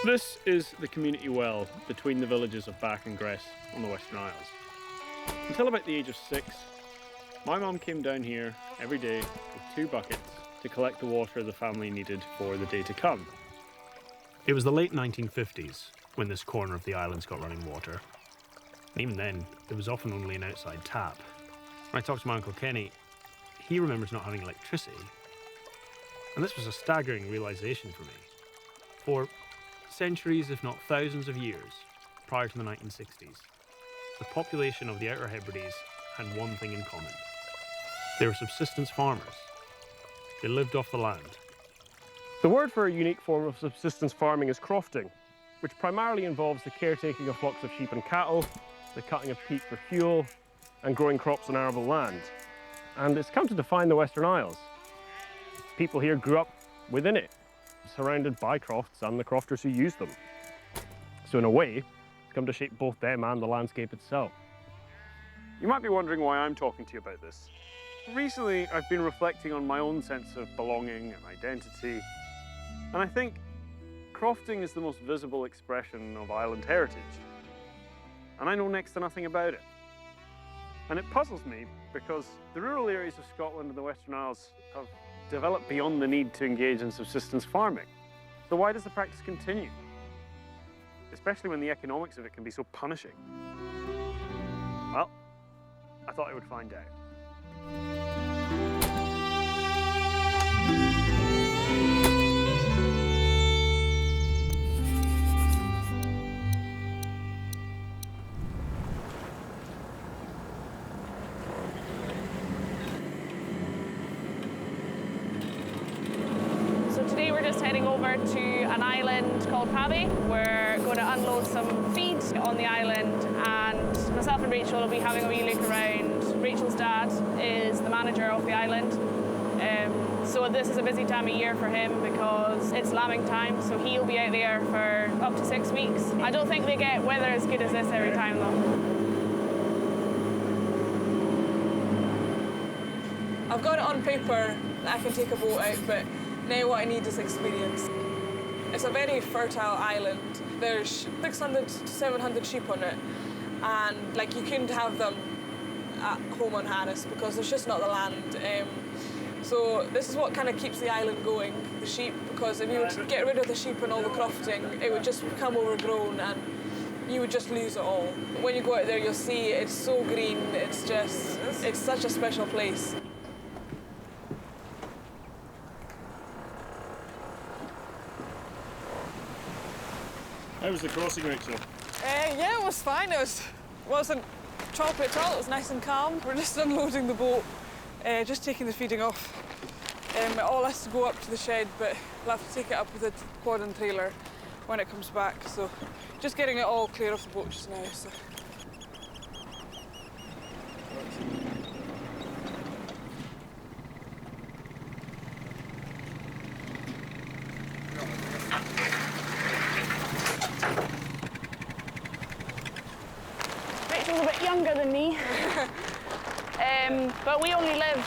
This is the community well between the villages of Back and Gress on the Western Isles. Until about the age of 6, my mum came down here every day with 2 buckets to collect the water the family needed for the day to come. It was the late 1950s when this corner of the islands got running water. And even then, it was often only an outside tap. When I talked to my Uncle Kenny, he remembers not having electricity. And this was a staggering realisation for me. For centuries, if not thousands of years, prior to the 1960s, the population of the Outer Hebrides had one thing in common. They were subsistence farmers. They lived off the land. The word for a unique form of subsistence farming is crofting, which primarily involves the caretaking of flocks of sheep and cattle, the cutting of peat for fuel, and growing crops on arable land. And it's come to define the Western Isles. People here grew up within it, surrounded by crofts and the crofters who use them. So in a way, it's come to shape both them and the landscape itself. You might be wondering why I'm talking to you about this. Recently, I've been reflecting on my own sense of belonging and identity, and I think crofting is the most visible expression of island heritage. And I know next to nothing about it. And it puzzles me because the rural areas of Scotland and the Western Isles have developed beyond the need to engage in subsistence farming. So why does the practice continue? Especially when the economics of it can be so punishing. Well, I thought I would find out. Today we're just heading over to an island called Quay. We're going to unload some feed on the island, and myself and Rachel will be having a wee look around. Rachel's dad is the manager of the island, so this is a busy time of year for him because it's lambing time, so he'll be out there for up to 6 weeks. I don't think they get weather as good as this every time though. I've got it on paper that I can take a boat out, but now what I need is experience. It's a very fertile island. There's 600 to 700 sheep on it, and like you couldn't have them at home on Harris because there's just not the land. So this is what kind of keeps the island going, the sheep, because if you were to get rid of the sheep and all the crofting, it would just become overgrown and you would just lose it all. When you go out there, you'll see it's so green, it's such a special place. How was the crossing, Rachel? Yeah, it was fine. It wasn't choppy at all. It was nice and calm. We're just unloading the boat, just taking the feeding off. It all has to go up to the shed, but we'll have to take it up with a quad and trailer when it comes back. So just getting it all clear off the boat just now. So. Rachel's a bit younger than me, but we only live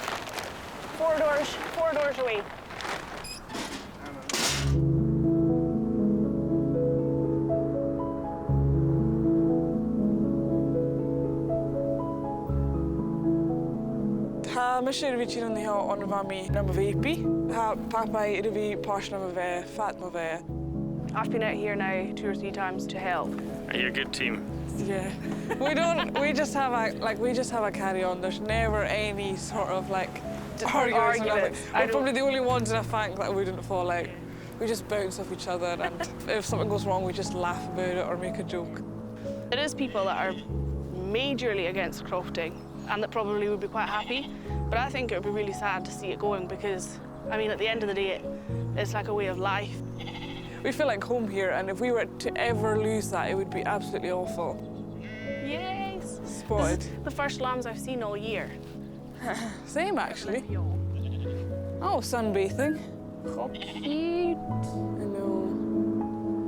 four doors away. Myself är vi när jag var med när vi var pappa är vi partner med fat med. I've been out here now 2 or 3 times to help. Are you a good team? Yeah, we just have a carry on. There's never any sort of like arguments. We're probably the only ones in a fact that wouldn't fall out. We just bounce off each other, and if something goes wrong, we just laugh about it or make a joke. There is people that are majorly against crofting and that probably would be quite happy, but I think it would be really sad to see it going because, I mean, at the end of the day, it's like a way of life. We feel like home here, and if we were to ever lose that, it would be absolutely awful. Yes! Spotted. This is the first lambs I've seen all year. Same, actually. Oh, sunbathing. How cute. I know.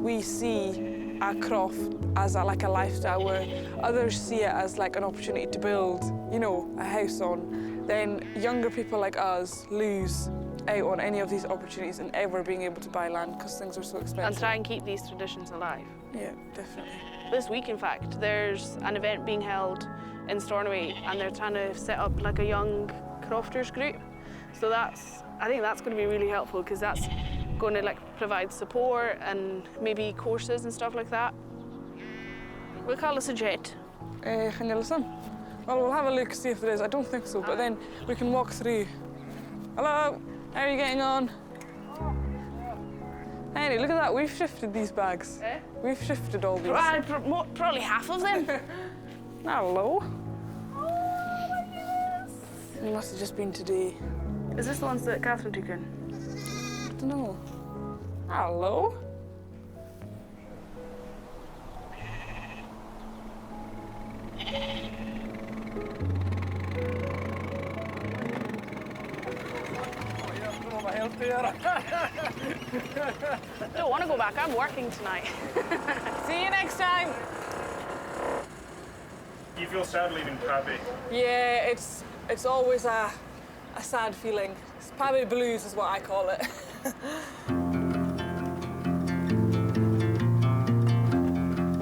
We see a croft as like a lifestyle where others see it as like an opportunity to build, you know, a house on. Then younger people like us lose out on any of these opportunities and ever being able to buy land because things are so expensive. And try and keep these traditions alive. Yeah, definitely. This week, in fact, there's an event being held in Stornoway and they're trying to set up like a young crofters group. So I think that's going to be really helpful because that's going to like provide support and maybe courses and stuff like that. We'll call this a jet. Can you listen? Well, we'll have a look, see if there is. I don't think so, but then we can walk through. Hello, how are you getting on? Hey, look at that, we've shifted these bags. Eh? We've shifted all these. Probably half of them. Hello. It must have just been today. Is this the ones that Catherine took in? I don't know. Hello. Don't want to go back, I'm working tonight. See you next time. You feel sad leaving Pabby? Yeah, it's always a sad feeling. It's Pabby blues is what I call it.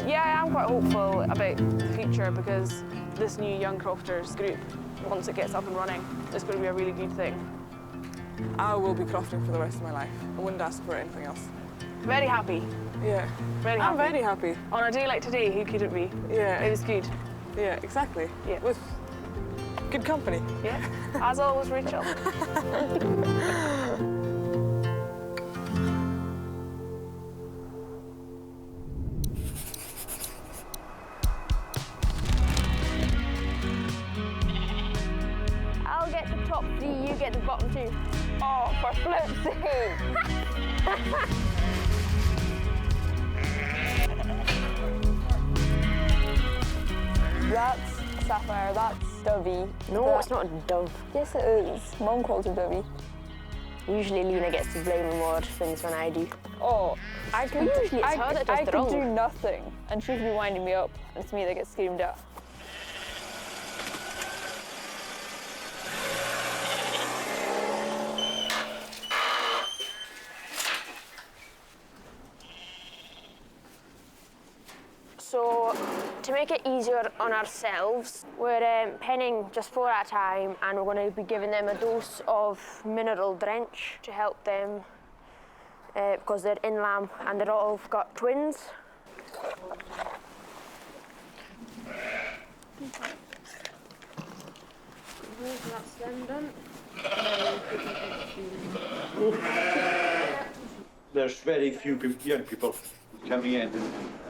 Yeah, I am quite hopeful about the future because this new Young Crofters group, once it gets up and running, is going to be a really good thing. I will be crofting for the rest of my life. I wouldn't ask for anything else. Very happy. Yeah. Very happy. I'm very happy. On a day like today, who could it be? Yeah. It was good. Yeah, exactly. Yeah. With good company. Yeah. As always, Rachel. I'll get the top 3, you get the bottom 2. Oh, for flip's sake! That's Sapphire, that's Dovey. No, it's not a dove. Yes, it is. Mum calls her Dovey. Usually Lena gets to blame more things than I do. Oh, I could, Usually it's her that does I the could wrong. do nothing, and she'd be winding me up, and it's me that gets screamed at. So, to make it easier on ourselves, we're penning just 4 at a time, and we're going to be giving them a dose of mineral drench to help them because they're in lamb and they're all got twins. That's them done. There's very few young people coming in.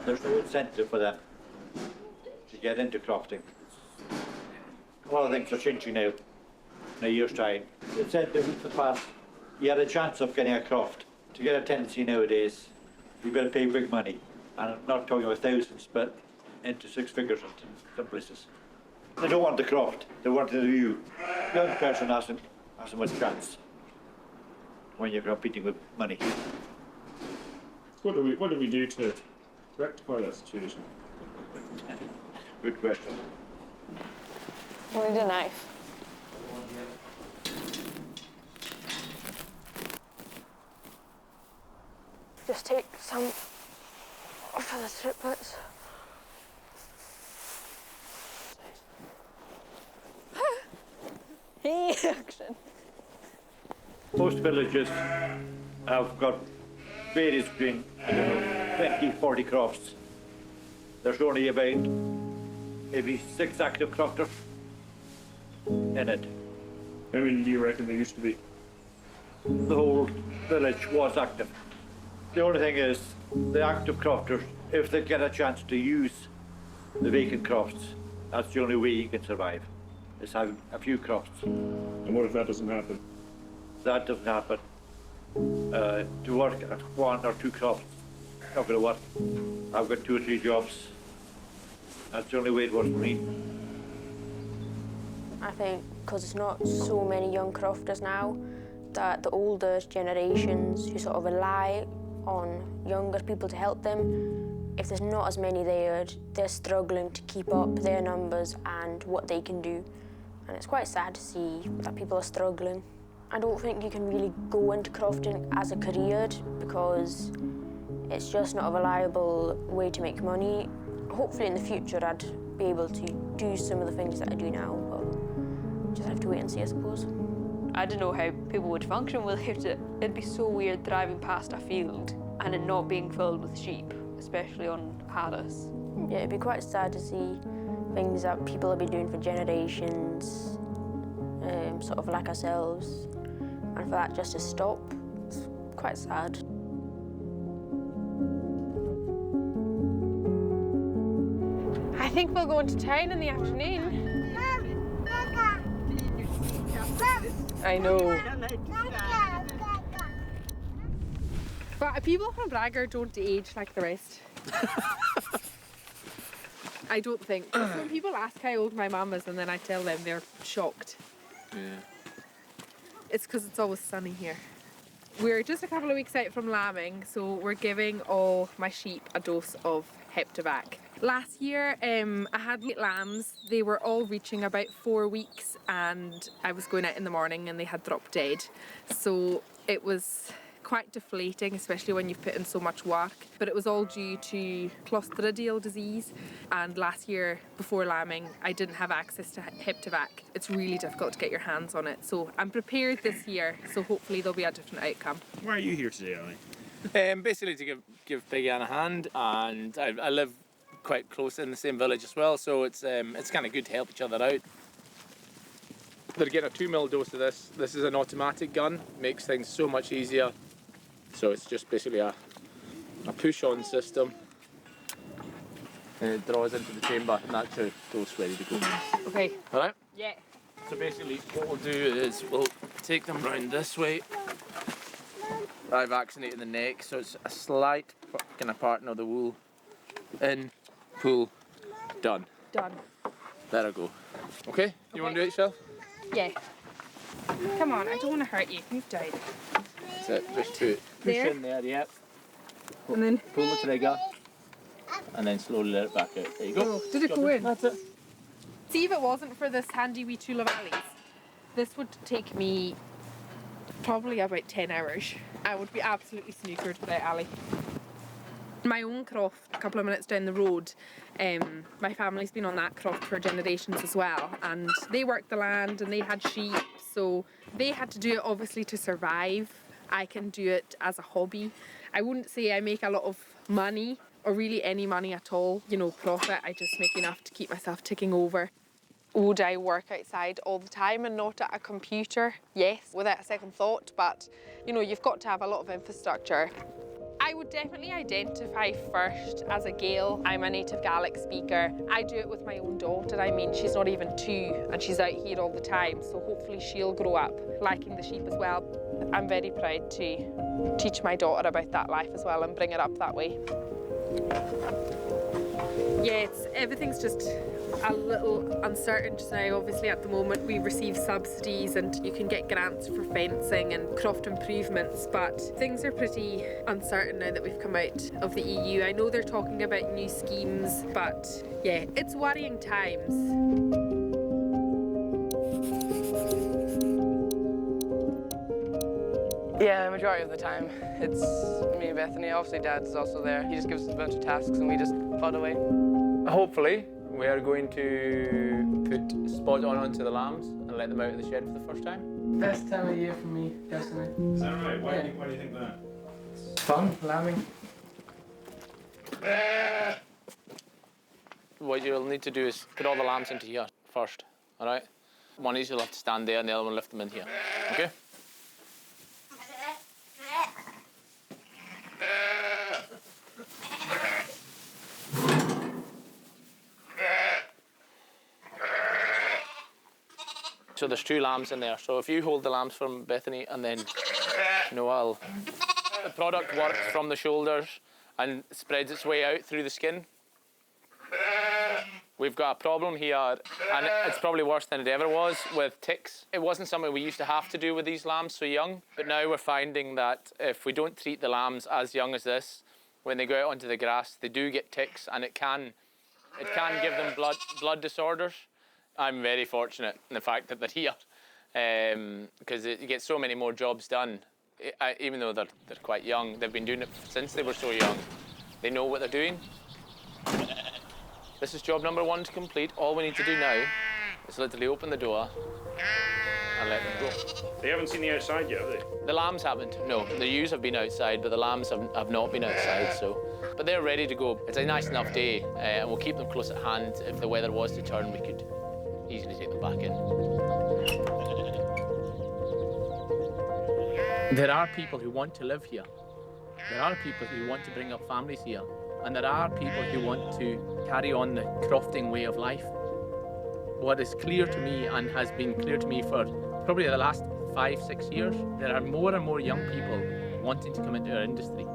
There's no incentive for them to get into crofting. A lot of things are changing now in a year's time. The incentive in the past, you had a chance of getting a croft. To get a tenancy nowadays, you've got to pay big money. And I'm not talking about thousands, but into 6 figures in some places. They don't want the croft, they want the view. Young person hasn't much chance when you're competing with money. What do we do to rectify that situation? Good question. We need a knife. Just take some off of the triplets. Action. Most villages have got various between 20, 40 crofts. There's only about maybe 6 active crofters in it. How many do you reckon there used to be? The whole village was active. The only thing is, the active crofters, if they get a chance to use the vacant crofts, that's the only way you can survive, is having a few crofts. And what if that doesn't happen? That doesn't happen. To work at 1 or 2 crofts, not going to work. I've got 2 or 3 jobs. That's the only way it works for me. I think because it's not so many young crofters now, that the older generations who sort of rely on younger people to help them, if there's not as many there, they're struggling to keep up their numbers and what they can do. And it's quite sad to see that people are struggling I don't think you can really go into crofting as a career because it's just not a reliable way to make money. Hopefully in the future I'd be able to do some of the things that I do now, but just have to wait and see, I suppose. I don't know how people would function without it. It'd be so weird driving past a field and it not being filled with sheep, especially on Harris. Yeah, it'd be quite sad to see things that people have been doing for generations, sort of like ourselves, and for that just to stop, it's quite sad. I think we'll go into town in the afternoon. I know. But people from Braga don't age like the rest. I don't think. 'Cause when people ask how old my mum is and then I tell them, they're shocked. Yeah. It's because it's always sunny here. We're just a couple of weeks out from lambing, so we're giving all my sheep a dose of Heptavac. Last year, I had 8 lambs. They were all reaching about 4 weeks, and I was going out in the morning and they had dropped dead. So it was quite deflating, especially when you've put in so much work. But it was all due to Clostridial disease. And last year, before lambing, I didn't have access to Heptavac. It's really difficult to get your hands on it. So I'm prepared this year, so hopefully there'll be a different outcome. Why are you here today, Ali? Basically to give Peggy Ann a hand, and I live quite close in the same village as well, so it's kind of good to help each other out. They're getting a 2 ml dose of this. This is an automatic gun, makes things so much easier. So it's just basically a push-on system. And it draws into the chamber, and that's your dose ready to go. Okay. All right? Yeah. So basically what we'll do is we'll take them round this way. I vaccinated the neck, so it's a slight kind of parting of the wool. In, pull, done. Done. There I go. Okay, you want to do it yourself? Yeah. Come on, I don't want to hurt you. You've died. That's it, just push There? in there, yep. And then... Pull the trigger, and then slowly let it back out. There you go. Oh, did it go in? That's it. See, if it wasn't for this handy wee tool of Ali's, this would take me probably about 10 hours. I would be absolutely snookered without Ali. My own croft, a couple of minutes down the road, my family's been on that croft for generations as well, and they worked the land and they had sheep, so they had to do it obviously to survive. I can do it as a hobby. I wouldn't say I make a lot of money, or really any money at all, you know, profit. I just make enough to keep myself ticking over. Would I work outside all the time and not at a computer? Yes, without a second thought, but you know, you've got to have a lot of infrastructure. I would definitely identify first as a Gael. I'm a native Gaelic speaker. I do it with my own daughter. I mean, she's not even 2 and she's out here all the time, so hopefully she'll grow up liking the sheep as well. I'm very proud to teach my daughter about that life as well and bring her up that way. Yeah, everything's just a little uncertain just now. Obviously at the moment we receive subsidies and you can get grants for fencing and croft improvements, but things are pretty uncertain now that we've come out of the EU. I know they're talking about new schemes, but yeah, it's worrying times. Yeah, the majority of the time. It's me and Bethany. Obviously Dad is also there. He just gives us a bunch of tasks and we just plod away. Hopefully, we are going to put spot onto the lambs and let them out of the shed for the first time. Best time of year for me, personally. Is that right? Why do you think that? It's fun, lambing. What you'll need to do is put all the lambs into here first, all right? One of these you'll have to stand there and the other one lift them in here, okay? So there's 2 lambs in there. So if you hold the lambs from Bethany and then, you know, the product works from the shoulders and spreads its way out through the skin. We've got a problem here, and it's probably worse than it ever was, with ticks. It wasn't something we used to have to do with these lambs so young, but now we're finding that if we don't treat the lambs as young as this, when they go out onto the grass, they do get ticks, and it can give them blood disorders. I'm very fortunate in the fact that they're here. because you get so many more jobs done. Even though they're quite young, they've been doing it since they were so young. They know what they're doing. This is job number 1 to complete. All we need to do now is literally open the door and let them go. They haven't seen the outside yet, have they? The lambs haven't, no. The ewes have been outside, but the lambs have not been outside, so. But they're ready to go. It's a nice enough day, and we'll keep them close at hand. If the weather was to turn, we could easily take them back in. There are people who want to live here. There are people who want to bring up families here. And there are people who want to carry on the crofting way of life. What is clear to me, and has been clear to me for probably the last 5-6 years, there are more and more young people wanting to come into our industry.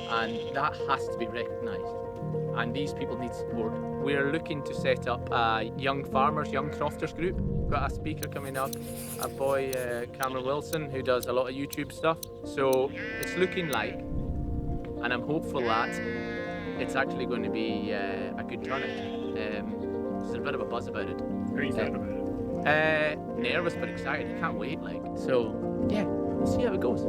And that has to be recognised. And these people need support. We're looking to set up a young farmers, young crofters group. We've got a speaker coming up, a boy, Cameron Wilson, who does a lot of YouTube stuff. So it's looking like, and I'm hopeful that it's actually going to be a good turnout. There's a bit of a buzz about it. How are you feeling about it? Nervous but excited. You can't wait, like. So yeah, we'll see how it goes.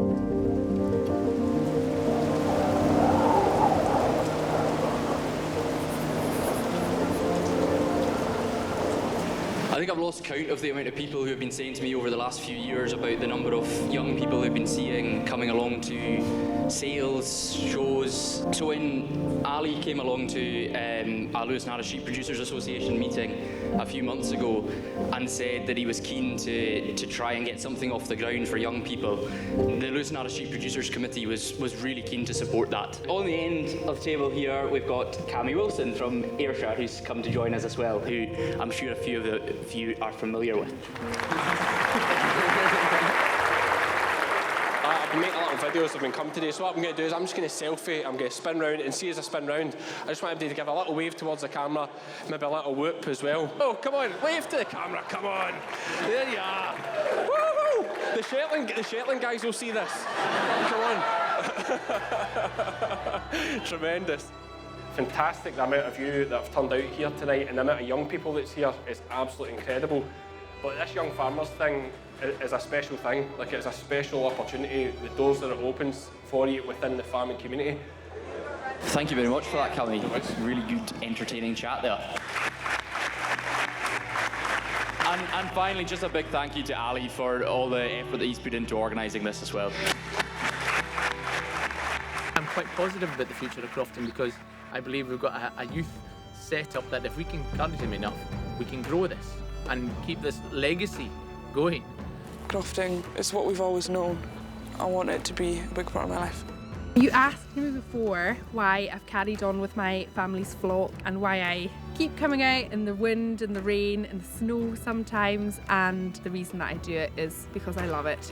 I think I've lost count of the amount of people who have been saying to me over the last few years about the number of young people who've been seeing coming along to sales, shows. So when Ali came along to our Lewis and Harris Sheep Producers Association meeting a few months ago and said that he was keen to try and get something off the ground for young people, the Lewis and Harris Sheep Producers Committee was really keen to support that. On the end of the table here, we've got Cammy Wilson from Ayrshire, who's come to join us as well, who I'm sure a few of you are familiar with. I've been making a lot of videos, I've been coming today, so what I'm going to do is I'm just going to selfie, I'm going to spin round, and see as I spin round, I just want everybody to give a little wave towards the camera, maybe a little whoop as well. Oh, come on, wave to the camera, come on. There you are. Woo-hoo! The Shetland guys will see this. Come on. Tremendous. Fantastic, the amount of you that have turned out here tonight and the amount of young people that's here is absolutely incredible. But this young farmers thing is a special thing, like it's a special opportunity, the doors that it opens for you within the farming community. Thank you very much for that, Cammy. It's a really good, entertaining chat there. And finally, just a big thank you to Ali for all the effort that he's put into organising this as well. I'm quite positive about the future of crofting because I believe we've got a youth set up that if we can encourage them enough, we can grow this and keep this legacy going. Crofting is what we've always known. I want it to be a big part of my life. You asked me before why I've carried on with my family's flock and why I keep coming out in the wind and the rain and the snow sometimes, and the reason that I do it is because I love it.